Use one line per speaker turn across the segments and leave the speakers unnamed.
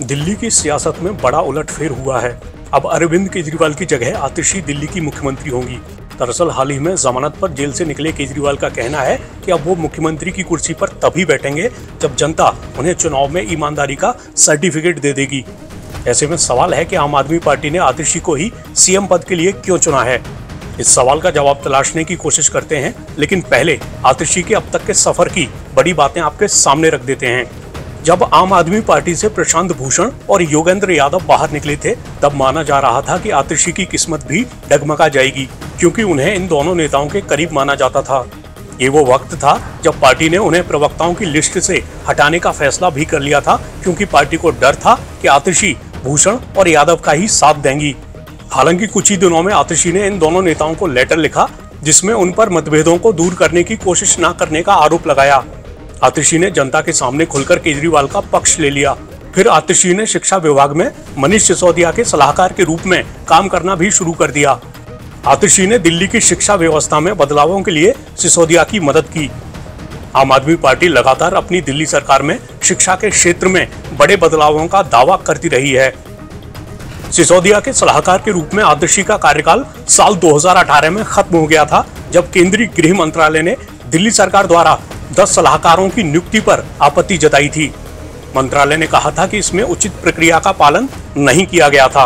दिल्ली की सियासत में बड़ा उलटफेर हुआ है। अब अरविंद केजरीवाल की जगह आतिशी दिल्ली की मुख्यमंत्री होंगी। दरअसल हाल ही में जमानत पर जेल से निकले केजरीवाल का कहना है कि अब वो मुख्यमंत्री की कुर्सी पर तभी बैठेंगे जब जनता उन्हें चुनाव में ईमानदारी का सर्टिफिकेट दे देगी। ऐसे में सवाल है कि आम आदमी पार्टी ने आतिशी को ही सीएम पद के लिए क्यों चुना है। इस सवाल का जवाब तलाशने की कोशिश करते हैं, लेकिन पहले आतिशी के अब तक के सफर की बड़ी बातें आपके सामने रख देते हैं। जब आम आदमी पार्टी से प्रशांत भूषण और योगेंद्र यादव बाहर निकले थे, तब माना जा रहा था कि आतिशी की किस्मत भी डगमगा जाएगी, क्योंकि उन्हें इन दोनों नेताओं के करीब माना जाता था। ये वो वक्त था जब पार्टी ने उन्हें प्रवक्ताओं की लिस्ट से हटाने का फैसला भी कर लिया था, क्योंकि पार्टी को डर था कि आतिशी भूषण और यादव का ही साथ देंगी। हालांकि कुछ ही दिनों में आतिशी ने इन दोनों नेताओं को लेटर लिखा, जिसमें उन पर मतभेदों को दूर करने की कोशिश न करने का आरोप लगाया। आतिशी ने जनता के सामने खुलकर केजरीवाल का पक्ष ले लिया। फिर आतिशी ने शिक्षा विभाग में मनीष सिसोदिया के सलाहकार के रूप में काम करना भी शुरू कर दिया। आतिशी ने दिल्ली की शिक्षा व्यवस्था में बदलावों के लिए सिसोदिया की मदद की। आम आदमी पार्टी लगातार अपनी दिल्ली सरकार में शिक्षा के क्षेत्र में बड़े बदलावों का दावा करती रही है। सिसोदिया के सलाहकार के रूप में आतिशी का कार्यकाल साल 2018 में खत्म हो गया था, जब केंद्रीय गृह मंत्रालय ने दिल्ली सरकार द्वारा 10 सलाहकारों की नियुक्ति पर आपत्ति जताई थी। मंत्रालय ने कहा था कि इसमें उचित प्रक्रिया का पालन नहीं किया गया था।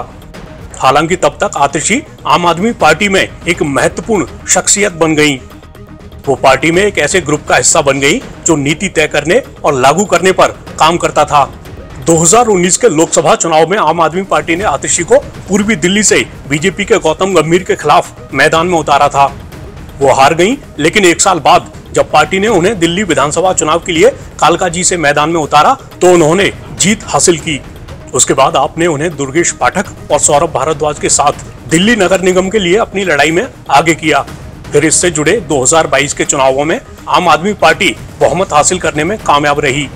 हालांकि तब तक आतिशी आम आदमी पार्टी में एक महत्वपूर्ण शख्सियत बन गई। वो पार्टी में एक ऐसे ग्रुप का हिस्सा बन गई जो नीति तय करने और लागू करने पर काम करता था। 2019 के लोकसभा चुनाव में आम आदमी पार्टी ने आतिशी को पूर्वी दिल्ली से बीजेपी के गौतम गंभीर के खिलाफ मैदान में उतारा था। वो हार गई, लेकिन एक साल बाद जब पार्टी ने उन्हें दिल्ली विधानसभा चुनाव के लिए कालकाजी से मैदान में उतारा, तो उन्होंने जीत हासिल की। उसके बाद आपने उन्हें दुर्गेश पाठक और सौरभ भारद्वाज के साथ दिल्ली नगर निगम के लिए अपनी लड़ाई में आगे किया। फिर इससे जुड़े 2022 के चुनावों में आम आदमी पार्टी बहुमत हासिल करने में कामयाब रही।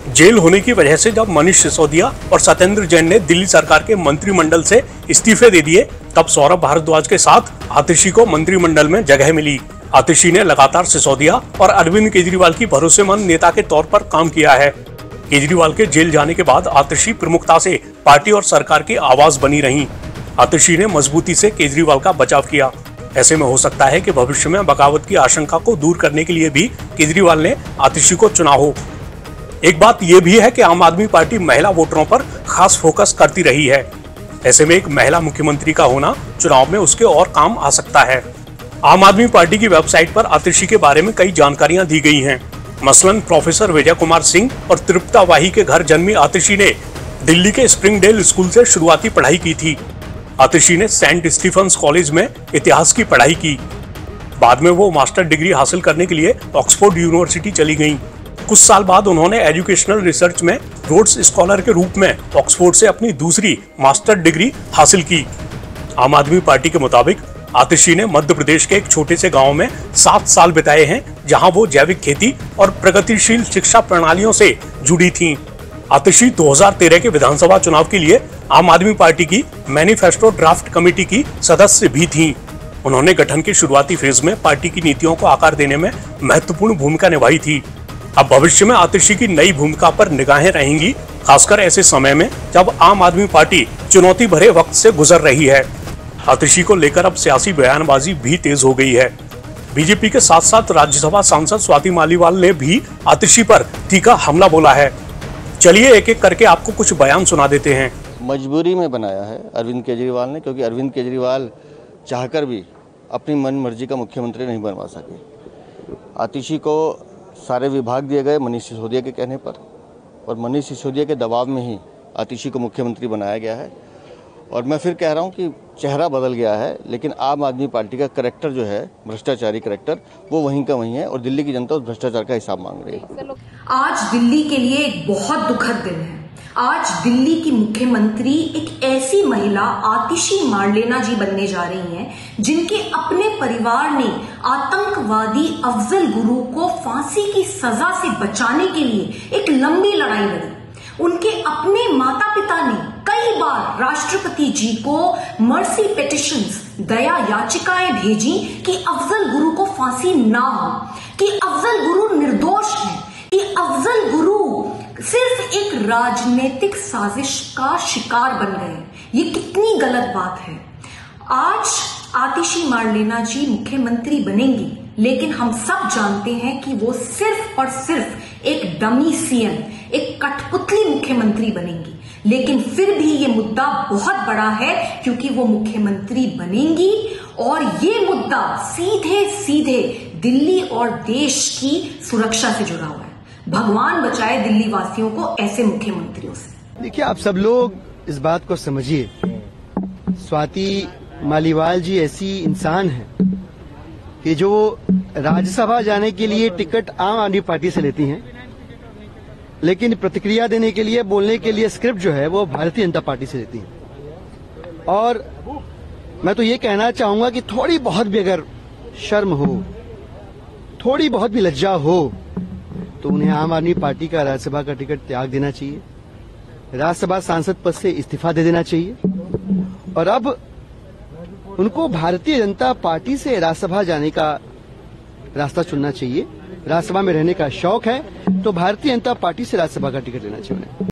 जेल होने की वजह से जब मनीष सिसोदिया और सत्येंद्र जैन ने दिल्ली सरकार के मंत्रिमंडल से इस्तीफे दे दिए, तब सौरभ भारद्वाज के साथ आतिशी को मंत्रिमंडल में जगह मिली। आतिशी ने लगातार सिसोदिया और अरविंद केजरीवाल की भरोसेमंद नेता के तौर पर काम किया है। केजरीवाल के जेल जाने के बाद आतिशी प्रमुखता से पार्टी और सरकार की आवाज बनी रही। आतिशी ने मजबूती से केजरीवाल का बचाव किया। ऐसे में हो सकता है कि भविष्य में बगावत की आशंका को दूर करने के लिए भी केजरीवाल ने आतिशी को चुना हो। एक बात यह भी है कि आम आदमी पार्टी महिला वोटरों पर खास फोकस करती रही है। ऐसे में एक महिला मुख्यमंत्री का होना चुनाव में उसके और काम आ सकता है। आम आदमी पार्टी की वेबसाइट पर आतिशी के बारे में कई जानकारियां दी गई हैं। मसलन प्रोफेसर विजय कुमार सिंह और तृप्ता वाही के घर जन्मी आतिशी ने दिल्ली के स्प्रिंगडेल स्कूल से शुरुआती पढ़ाई की थी। आतिशी ने सेंट स्टीफेंस कॉलेज में इतिहास की पढ़ाई की। बाद में वो मास्टर डिग्री हासिल करने के लिए ऑक्सफोर्ड यूनिवर्सिटी चली गईं। कुछ साल बाद उन्होंने एजुकेशनल रिसर्च में रोड्स स्कॉलर के रूप में ऑक्सफोर्ड से अपनी दूसरी मास्टर डिग्री हासिल की। आम आदमी पार्टी के मुताबिक आतिशी ने मध्य प्रदेश के एक छोटे से गांव में 7 साल बिताए हैं, जहां वो जैविक खेती और प्रगतिशील शिक्षा प्रणालियों से जुड़ी थीं। आतिशी 2013 के विधानसभा चुनाव के लिए आम आदमी पार्टी की मैनिफेस्टो ड्राफ्ट कमेटी की सदस्य भी थीं। उन्होंने गठन के शुरुआती फेज में पार्टी की नीतियों को आकार देने में महत्वपूर्ण भूमिका निभाई थी। अब भविष्य में आतिशी की नई भूमिका पर निगाहें रहेंगी, खासकर ऐसे समय में जब आम आदमी पार्टी चुनौती भरे वक्त से गुजर रही है। आतिशी को लेकर अब सियासी बयानबाजी भी तेज हो गई है। बीजेपी के साथ साथ राज्यसभा सांसद स्वाति मालीवाल ने भी आतिशी पर तीखा हमला बोला है। चलिए एक एक करके आपको कुछ बयान सुना देते हैं।
मजबूरी में बनाया है अरविंद केजरीवाल ने, क्योंकि अरविंद केजरीवाल चाहकर भी अपनी मन मर्जी का मुख्यमंत्री नहीं बनवा सके। आतिशी को सारे विभाग दिए गए मनीष सिसोदिया के कहने पर, और मनीष सिसोदिया के दबाव में ही आतिशी को मुख्यमंत्री बनाया गया है। और मैं फिर कह रहा हूं कि चेहरा बदल गया है, लेकिन आम आदमी पार्टी का करैक्टर जो है, भ्रष्टाचारी करैक्टर, वो वहीं का वहीं है और दिल्ली की जनता उस भ्रष्टाचार का हिसाब मांग रही है।
आज दिल्ली के लिए एक बहुत दुखद दिन है। आज दिल्ली की मुख्यमंत्री एक ऐसी महिला आतिशी मार्लेना जी बनने जा रही हैं, जिनके अपने परिवार ने आतंकवादी अफजल गुरु को फांसी की सजा से बचाने के लिए एक लंबी लड़ाई लड़ी। उनके अपने माता पिता ने कई बार राष्ट्रपति जी को मर्सी पिटिशंस, दया याचिकाएं भेजी कि अफजल गुरु को फांसी ना हो, कि अफजल गुरु निर्दोष हैं, कि अफजल गुरु सिर्फ एक राजनीतिक साजिश का शिकार बन गए। ये कितनी गलत बात है। आज आतिशी मार्लेना जी मुख्यमंत्री बनेंगी, लेकिन हम सब जानते हैं कि वो सिर्फ और सिर्फ एक डमी सीएम, एक कठपुतली मुख्यमंत्री बनेंगी। लेकिन फिर भी ये मुद्दा बहुत बड़ा है, क्योंकि वो मुख्यमंत्री बनेंगी और ये मुद्दा सीधे सीधे दिल्ली और देश की सुरक्षा से जुड़ा हुआ है। भगवान बचाए दिल्ली वासियों को ऐसे मुख्यमंत्रियों से।
देखिए, आप सब लोग इस बात को समझिए, स्वाति मालीवाल जी ऐसी इंसान है कि जो राज्यसभा जाने के लिए टिकट आम आदमी पार्टी से लेती हैं, लेकिन प्रतिक्रिया देने के लिए, बोलने के लिए स्क्रिप्ट जो है वो भारतीय जनता पार्टी से लेती हैं। और मैं तो ये कहना चाहूंगा कि थोड़ी बहुत भी अगर शर्म हो, थोड़ी बहुत भी लज्जा हो, तो उन्हें आम आदमी पार्टी का राज्यसभा का टिकट त्याग देना चाहिए, राज्यसभा सांसद पद से इस्तीफा दे देना चाहिए और अब उनको भारतीय जनता पार्टी से राज्यसभा जाने का रास्ता चुनना चाहिए। राज्यसभा में रहने का शौक है तो भारतीय जनता पार्टी से राज्यसभा का टिकट लेना चाहिए उन्हें।